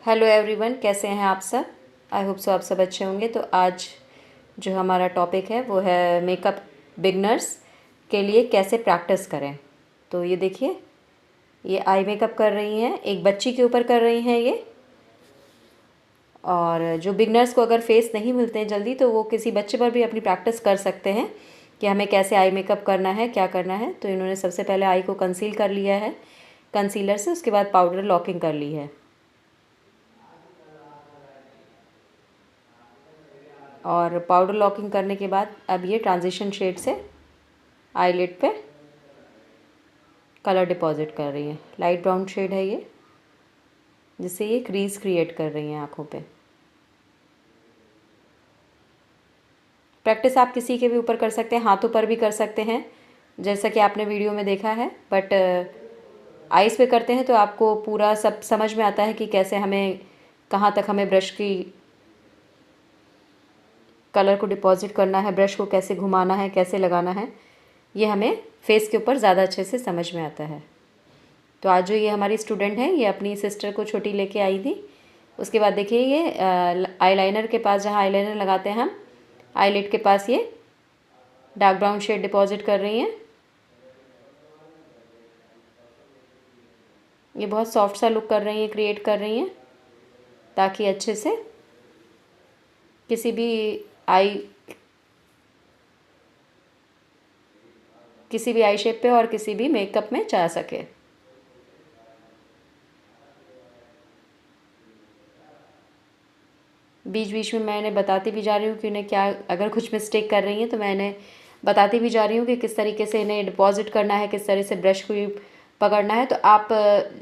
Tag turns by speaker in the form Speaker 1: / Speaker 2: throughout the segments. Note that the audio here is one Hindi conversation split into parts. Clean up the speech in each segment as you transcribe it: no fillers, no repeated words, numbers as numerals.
Speaker 1: हेलो एवरीवन, कैसे हैं आप सब। आई होप सो आप सब अच्छे होंगे। तो आज जो हमारा टॉपिक है वो है मेकअप बिगनर्स के लिए कैसे प्रैक्टिस करें। तो ये देखिए, ये आई मेकअप कर रही हैं, एक बच्ची के ऊपर कर रही हैं ये। और जो बिगनर्स को अगर फेस नहीं मिलते हैं जल्दी, तो वो किसी बच्चे पर भी अपनी प्रैक्टिस कर सकते हैं कि हमें कैसे आई मेकअप करना है, क्या करना है। तो इन्होंने सबसे पहले आई को कंसील कर लिया है कंसीलर से, उसके बाद पाउडर लॉकिंग कर ली है। और पाउडर लॉकिंग करने के बाद अब ये ट्रांजिशन शेड से आईलिड पे कलर डिपॉजिट कर रही है। लाइट ब्राउन शेड है ये, जिससे ये क्रीज क्रिएट कर रही हैं आँखों पे। प्रैक्टिस आप किसी के भी ऊपर कर सकते हैं, हाथों पर भी कर सकते हैं जैसा कि आपने वीडियो में देखा है। बट आइज़ पे करते हैं तो आपको पूरा सब समझ में आता है कि कैसे हमें, कहाँ तक हमें ब्रश की कलर को डिपॉजिट करना है, ब्रश को कैसे घुमाना है, कैसे लगाना है। ये हमें फेस के ऊपर ज़्यादा अच्छे से समझ में आता है। तो आज जो ये हमारी स्टूडेंट है, ये अपनी सिस्टर को छोटी लेके आई थी। उसके बाद देखिए ये आईलाइनर के पास, जहाँ आईलाइनर लगाते हैं हम, आईलिड के पास ये डार्क ब्राउन शेड डिपॉजिट कर रही हैं। ये बहुत सॉफ्ट सा लुक कर रही हैं, क्रिएट कर रही हैं, ताकि अच्छे से किसी भी आई शेप पे और किसी भी मेकअप में जा सके। बीच बीच में मैंने बताती भी जा रही हूँ कि उन्हें क्या, अगर कुछ मिस्टेक कर रही हैं तो मैंने बताती भी जा रही हूँ कि किस तरीके से इन्हें डिपॉजिट करना है, किस तरह से ब्रश को पकड़ना है। तो आप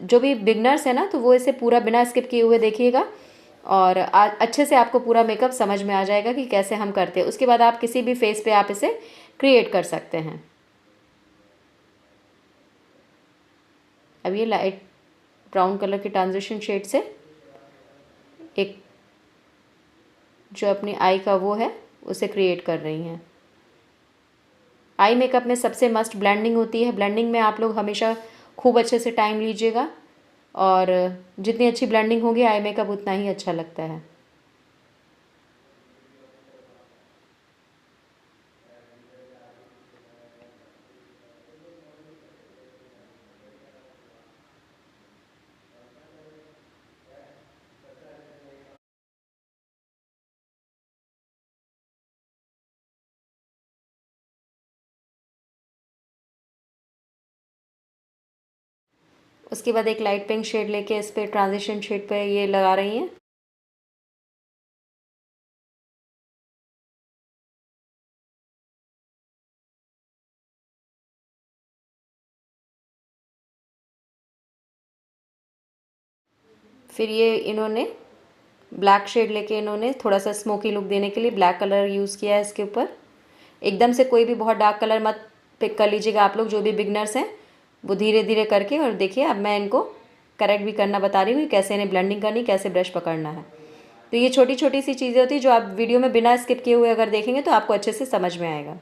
Speaker 1: जो भी बिगनर्स हैं ना, तो वो इसे पूरा बिना स्किप किए हुए देखिएगा और अच्छे से आपको पूरा मेकअप समझ में आ जाएगा कि कैसे हम करते हैं। उसके बाद आप किसी भी फेस पे आप इसे क्रिएट कर सकते हैं। अब ये लाइट ब्राउन कलर के ट्रांजिशन शेड से एक जो अपनी आई का वो है उसे क्रिएट कर रही हैं। आई मेकअप में सबसे मस्ट ब्लेंडिंग होती है। ब्लेंडिंग में आप लोग हमेशा खूब अच्छे से टाइम लीजिएगा, और जितनी अच्छी ब्लेंडिंग होगी आई मेकअप उतना ही अच्छा लगता है। उसके बाद एक लाइट पिंक शेड लेके इस पर ट्रांजिशन शेड पे ये लगा रही हैं। फिर ये इन्होंने ब्लैक शेड लेके इन्होंने थोड़ा सा स्मोकी लुक देने के लिए ब्लैक कलर यूज़ किया है इसके ऊपर। एकदम से कोई भी बहुत डार्क कलर मत पिक कर लीजिएगा आप लोग, जो भी बिगनर्स हैं वो धीरे धीरे करके। और देखिए, अब मैं इनको करेक्ट भी करना बता रही हूँ कि कैसे इन्हें ब्लेंडिंग करनी, कैसे ब्रश पकड़ना है। तो ये छोटी छोटी सी चीज़ें होती हैं जो आप वीडियो में बिना स्किप किए हुए अगर देखेंगे तो आपको अच्छे से समझ में आएगा।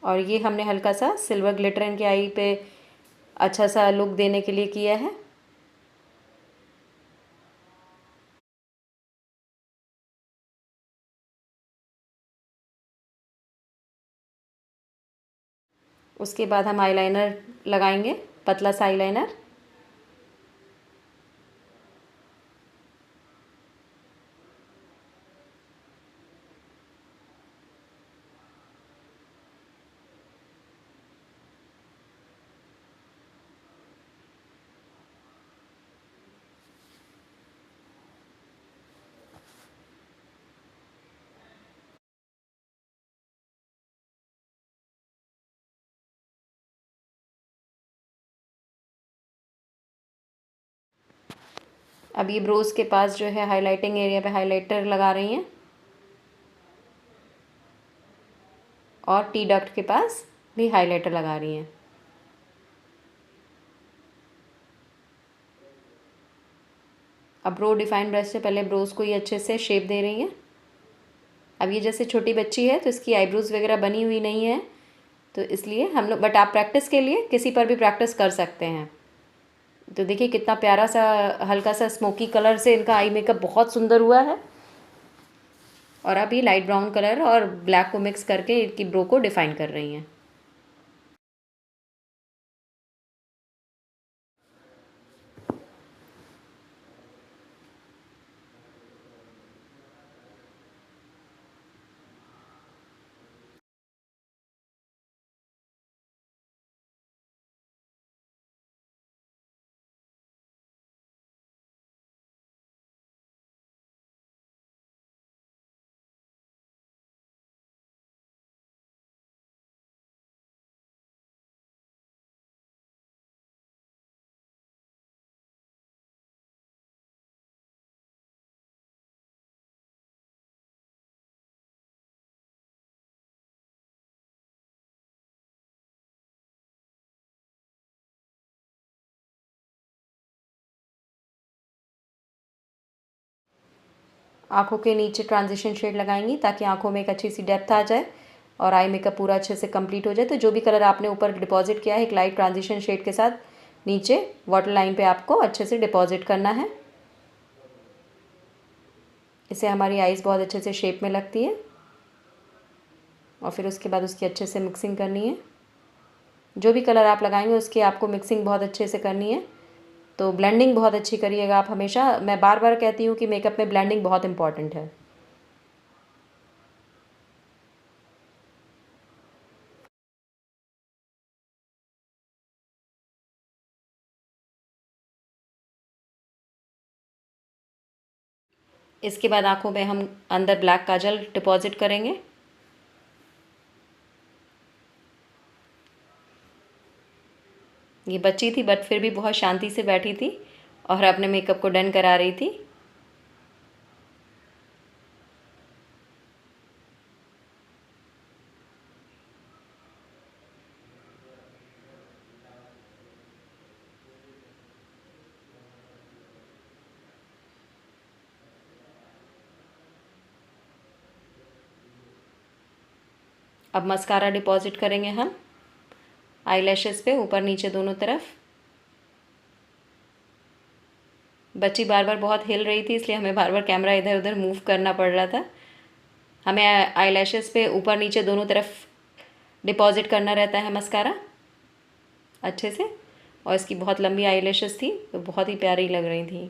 Speaker 1: और ये हमने हल्का सा सिल्वर ग्लिटर इनके आई पे अच्छा सा लुक देने के लिए किया है। उसके बाद हम आईलाइनर लगाएंगे, पतला सा आईलाइनर। अब ये ब्रोज के पास जो है हाइलाइटिंग एरिया पे हाइलाइटर लगा रही हैं, और टी डक्ट के पास भी हाइलाइटर लगा रही हैं। अब ब्रो डिफाइन ब्रश से पहले ब्रोज़ को ये अच्छे से शेप दे रही हैं। अब ये जैसे छोटी बच्ची है तो इसकी आईब्रोज़ वगैरह बनी हुई नहीं है, तो इसलिए हम लोग, बट आप प्रैक्टिस के लिए किसी पर भी प्रैक्टिस कर सकते हैं। तो देखिए कितना प्यारा सा हल्का सा स्मोकी कलर से इनका आई मेकअप बहुत सुंदर हुआ है। और अभी लाइट ब्राउन कलर और ब्लैक को मिक्स करके इनकी ब्रो को डिफ़ाइन कर रही हैं। आँखों के नीचे ट्रांजिशन शेड लगाएंगी ताकि आँखों में एक अच्छी सी डेप्थ आ जाए और आई मेकअप पूरा अच्छे से कंप्लीट हो जाए। तो जो भी कलर आपने ऊपर डिपॉजिट किया है एक लाइट ट्रांजिशन शेड के साथ नीचे वाटर लाइन पे आपको अच्छे से डिपॉजिट करना है। इससे हमारी आईज़ बहुत अच्छे से शेप में लगती है और फिर उसके बाद उसकी अच्छे से मिक्सिंग करनी है। जो भी कलर आप लगाएंगे उसकी आपको मिक्सिंग बहुत अच्छे से करनी है। तो ब्लेंडिंग बहुत अच्छी करिएगा आप हमेशा। मैं बार बार कहती हूँ कि मेकअप में ब्लेंडिंग बहुत इंपॉर्टेंट है। इसके बाद आँखों में हम अंदर ब्लैक काजल डिपॉजिट करेंगे। ये बच्ची थी बट फिर भी बहुत शांति से बैठी थी और अपने मेकअप को डन करा रही थी। अब मस्कारा डिपॉजिट करेंगे हम आई लैशेज़ पे ऊपर नीचे दोनों तरफ। बच्ची बार बार बहुत हिल रही थी इसलिए हमें बार बार कैमरा इधर उधर मूव करना पड़ रहा था। हमें आई लैशेज़ पे ऊपर नीचे दोनों तरफ डिपॉजिट करना रहता है मस्कारा अच्छे से। और इसकी बहुत लंबी आई लैशेज़ थी तो बहुत ही प्यारी लग रही थी।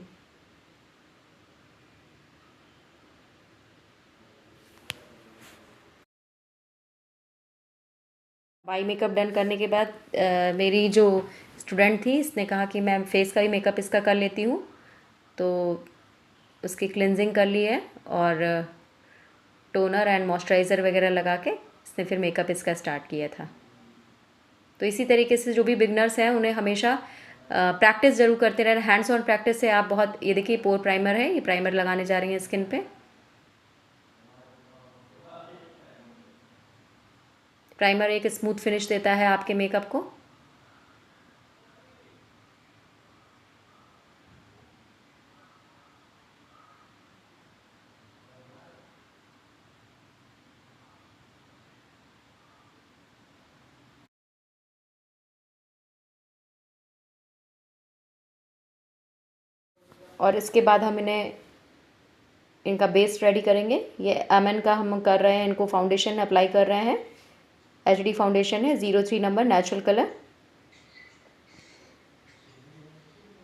Speaker 1: आई मेकअप डन करने के बाद मेरी जो स्टूडेंट थी इसने कहा कि मैम फेस का भी मेकअप इसका कर लेती हूँ, तो उसकी क्लिनजिंग कर ली है और टोनर एंड मॉइस्चराइज़र वगैरह लगा के इसने फिर मेकअप इसका स्टार्ट किया था। तो इसी तरीके से जो भी बिगनर्स हैं उन्हें हमेशा प्रैक्टिस ज़रूर करते रहना। हैंड्स ऑन प्रैक्टिस से आप बहुत, ये देखिए पोर प्राइमर है, ये प्राइमर लगाने जा रही हैं स्किन पे। प्राइमर एक स्मूथ फिनिश देता है आपके मेकअप को। और इसके बाद हम इन्हें इनका बेस रेडी करेंगे। ये एमएन का हम कर रहे हैं, इनको फाउंडेशन अप्लाई कर रहे हैं। एचडी फाउंडेशन है 03 नंबर नेचुरल कलर।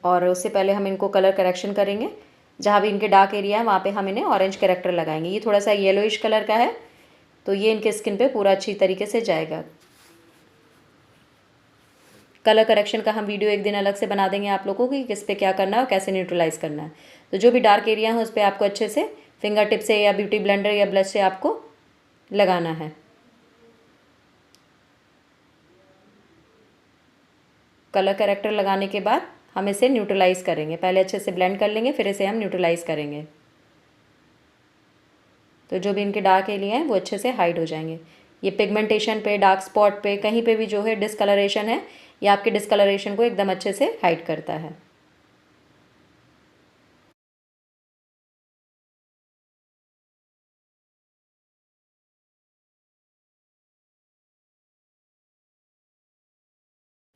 Speaker 1: और उससे पहले हम इनको कलर करेक्शन करेंगे। जहाँ भी इनके डार्क एरिया है वहाँ पे हम इन्हें ऑरेंज करेक्टर लगाएंगे। ये थोड़ा सा येलोइश कलर का है तो ये इनके स्किन पे पूरा अच्छी तरीके से जाएगा। कलर करेक्शन का हम वीडियो एक दिन अलग से बना देंगे आप लोगों को कि किस पे क्या करना है और कैसे न्यूट्रलाइज़ करना है। तो जो भी डार्क एरिया है उस पर आपको अच्छे से फिंगर टिप से या ब्यूटी ब्लेंडर या ब्रश से आपको लगाना है। कलर करेक्टर लगाने के बाद हम इसे न्यूट्रलाइज़ करेंगे। पहले अच्छे से ब्लेंड कर लेंगे फिर इसे हम न्यूट्रलाइज़ करेंगे। तो जो भी इनके डार्क एरिया हैं वो अच्छे से हाइड हो जाएंगे। ये पिगमेंटेशन पे, डार्क स्पॉट पे, कहीं पे भी जो है डिस्कलरेशन है, ये आपके डिस्कलरेशन को एकदम अच्छे से हाइड करता है।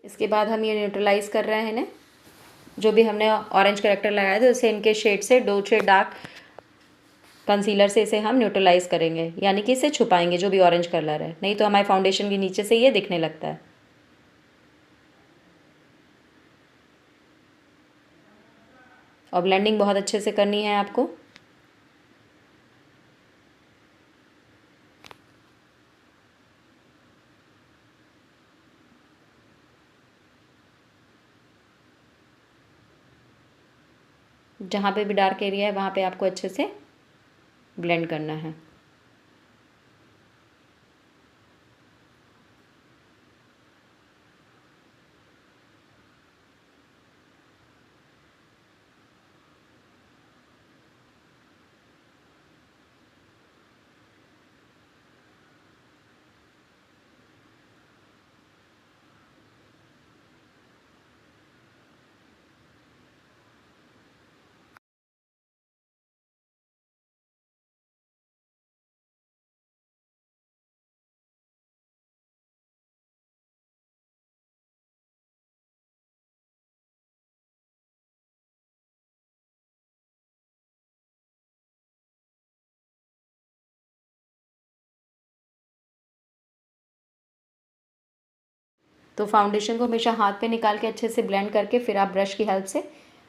Speaker 1: इसके बाद हम ये न्यूट्रलाइज़ कर रहे हैं इन्हें, जो भी हमने ऑरेंज करेक्टर लगाया था उससे इनके शेड से 2 शेड डार्क कंसीलर से इसे हम न्यूट्रलाइज़ करेंगे, यानी कि इसे छुपाएंगे जो भी ऑरेंज कलर है, नहीं तो हमारे फाउंडेशन के नीचे से ये दिखने लगता है। और ब्लेंडिंग बहुत अच्छे से करनी है आपको। जहाँ पे भी डार्क एरिया है वहाँ पे आपको अच्छे से ब्लेंड करना है। तो फाउंडेशन को हमेशा हाथ पे निकाल के अच्छे से ब्लेंड करके फिर आप ब्रश की हेल्प से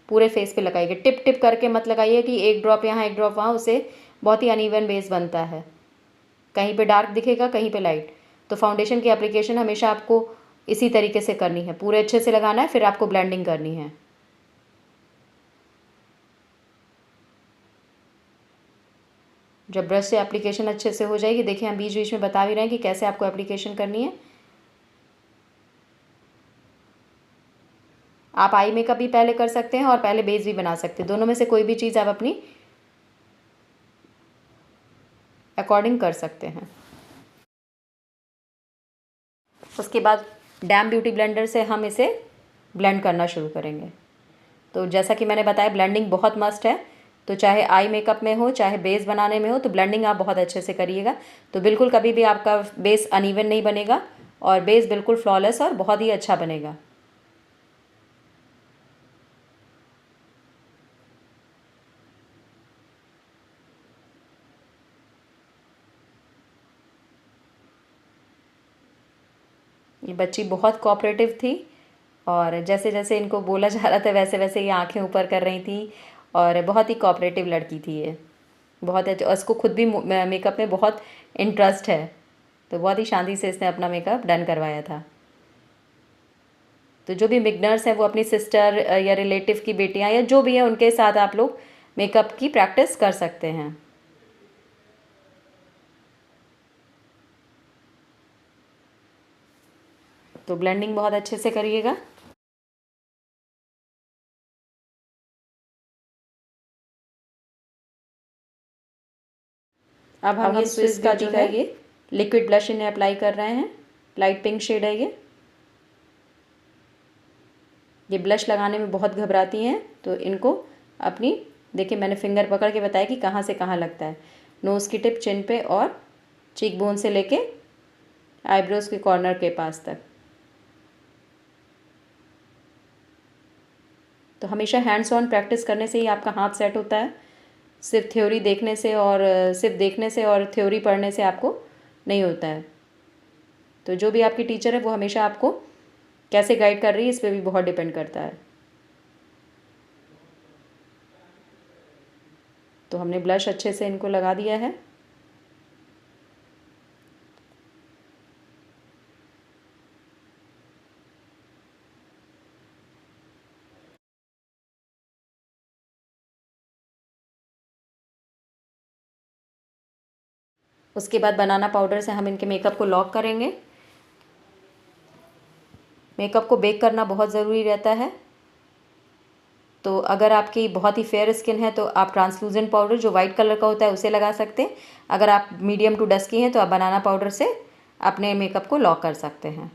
Speaker 1: पूरे फेस पे लगाइए। टिप टिप करके मत लगाइए कि एक ड्रॉप यहाँ एक ड्रॉप वहाँ, उससे बहुत ही अनइवन बेस बनता है, कहीं पे डार्क दिखेगा कहीं पे लाइट। तो फाउंडेशन की एप्लीकेशन हमेशा आपको इसी तरीके से करनी है, पूरे अच्छे से लगाना है, फिर आपको ब्लेंडिंग करनी है। जब ब्रश से एप्लीकेशन अच्छे से हो जाएगी, देखिए हम बीच बीच में बता भी रहे हैं कि कैसे आपको एप्लीकेशन करनी है। आप आई मेकअप भी पहले कर सकते हैं और पहले बेस भी बना सकते हैं, दोनों में से कोई भी चीज़ आप अपनी अकॉर्डिंग कर सकते हैं। उसके बाद डैम ब्यूटी ब्लेंडर से हम इसे ब्लेंड करना शुरू करेंगे। तो जैसा कि मैंने बताया ब्लेंडिंग बहुत मस्ट है, तो चाहे आई मेकअप में हो चाहे बेस बनाने में हो, तो ब्लेंडिंग आप बहुत अच्छे से करिएगा। तो बिल्कुल कभी भी आपका बेस अनइवन नहीं बनेगा और बेस बिल्कुल फ्लॉलेस और बहुत ही अच्छा बनेगा। ये बच्ची बहुत कोऑपरेटिव थी और जैसे जैसे इनको बोला जा रहा था वैसे वैसे ये आंखें ऊपर कर रही थी और बहुत ही कोऑपरेटिव लड़की थी ये, बहुत अच्छा। उसको खुद भी मेकअप में बहुत इंटरेस्ट है, तो बहुत ही शांति से इसने अपना मेकअप डन करवाया था। तो जो भी बिगनर्स हैं वो अपनी सिस्टर या रिलेटिव की बेटियां या जो भी है उनके साथ आप लोग मेकअप की प्रैक्टिस कर सकते हैं। तो ब्लेंडिंग बहुत अच्छे से करिएगा। अब हम ये स्विस का जो है ये लिक्विड ब्लश इन्हें अप्लाई कर रहे हैं। लाइट पिंक शेड है ये ब्लश लगाने में बहुत घबराती हैं, तो इनको अपनी देखिए मैंने फिंगर पकड़ के बताया कि कहाँ से कहाँ लगता है। नोज़ की टिप, चिन पे और चीक बोन से लेके आईब्रोज़ के कॉर्नर के पास तक। तो हमेशा हैंड्स ऑन प्रैक्टिस करने से ही आपका हाथ सेट होता है, सिर्फ थ्योरी देखने से और थ्योरी पढ़ने से आपको नहीं होता है। तो जो भी आपकी टीचर है वो हमेशा आपको कैसे गाइड कर रही है इस पर भी बहुत डिपेंड करता है। तो हमने ब्लश अच्छे से इनको लगा दिया है। उसके बाद बनाना पाउडर से हम इनके मेकअप को लॉक करेंगे। मेकअप को बेक करना बहुत ज़रूरी रहता है, तो अगर आपकी बहुत ही फेयर स्किन है तो आप ट्रांसलूजेंट पाउडर जो वाइट कलर का होता है उसे लगा सकते हैं। अगर आप मीडियम टू डस्की हैं तो आप बनाना पाउडर से अपने मेकअप को लॉक कर सकते हैं।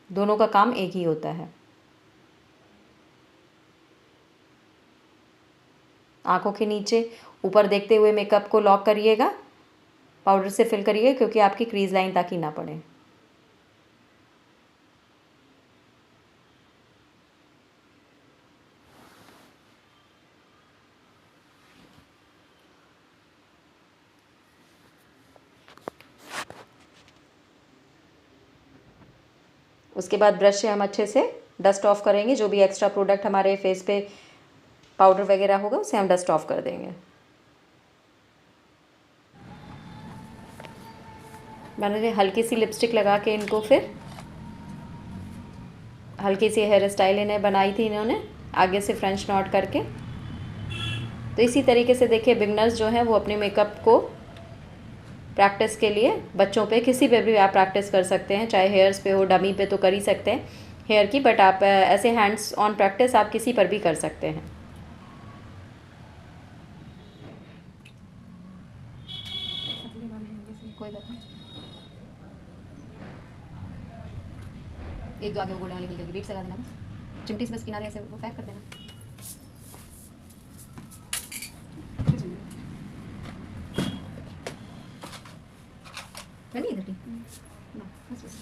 Speaker 1: दोनों का काम एक ही होता है। आँखों के नीचे ऊपर देखते हुए मेकअप को लॉक करिएगा, पाउडर से फिल करिए क्योंकि आपकी क्रीज लाइन ताकि ना पड़े। उसके बाद ब्रश से हम अच्छे से डस्ट ऑफ करेंगे, जो भी एक्स्ट्रा प्रोडक्ट हमारे फेस पे पाउडर वगैरह होगा उसे हम डस्ट ऑफ कर देंगे। मैंने हल्की सी लिपस्टिक लगा के इनको फिर हल्की सी हेयर स्टाइल इन्हें बनाई थी इन्होंने आगे से फ्रेंच नॉट करके। तो इसी तरीके से देखिए बिगनर्स जो हैं वो अपने मेकअप को प्रैक्टिस के लिए बच्चों पे किसी पे भी आप प्रैक्टिस कर सकते हैं, चाहे हेयर्स पे हो, डमी पे तो कर ही सकते हैं हेयर की, बट आप ऐसे हैंड्स ऑन प्रैक्टिस आप किसी पर भी कर सकते हैं। कोई बात नहीं, एक दो आगे वो गोल्डन वाली निकल गई, बीट्स लगा देना, चिमटी से बस किनारे ऐसे वो पैक कर देना। नहीं इधर की ना, बस बस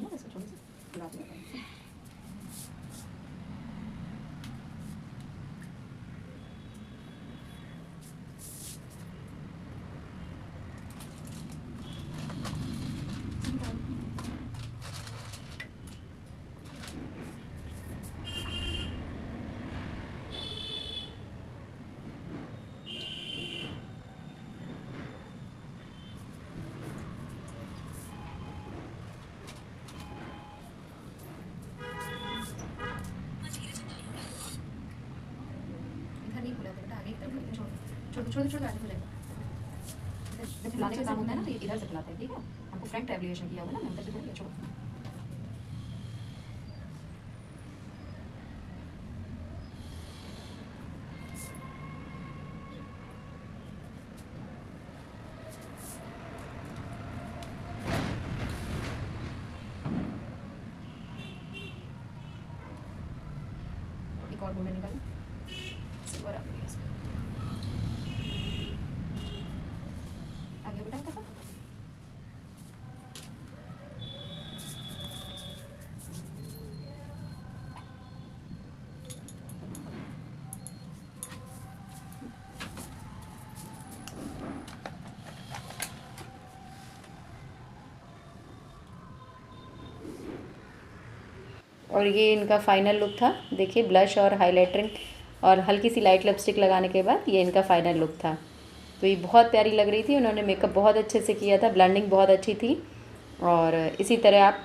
Speaker 1: ना, बस छोड़ से लगा दो। छोड़ छोड़ आगे हो जाएगा। जब फैलाने का काम होता है ना तो ये इधर से फैलाते हैं, ठीक है। हमको फ्रंट एब्लिएशन किया हुआ ना, अंदर से थोड़ी छोड़ो। एक और गोल्डन निकालो, सिल्वर आ गया इसमें। आगे बटन का और ये इनका फाइनल लुक था। देखिए ब्लश और हाइलाइटरिंग और हल्की सी लाइट लिपस्टिक लगाने के बाद ये इनका फाइनल लुक था। तो ये बहुत प्यारी लग रही थी, उन्होंने मेकअप बहुत अच्छे से किया था, ब्लेंडिंग बहुत अच्छी थी। और इसी तरह आप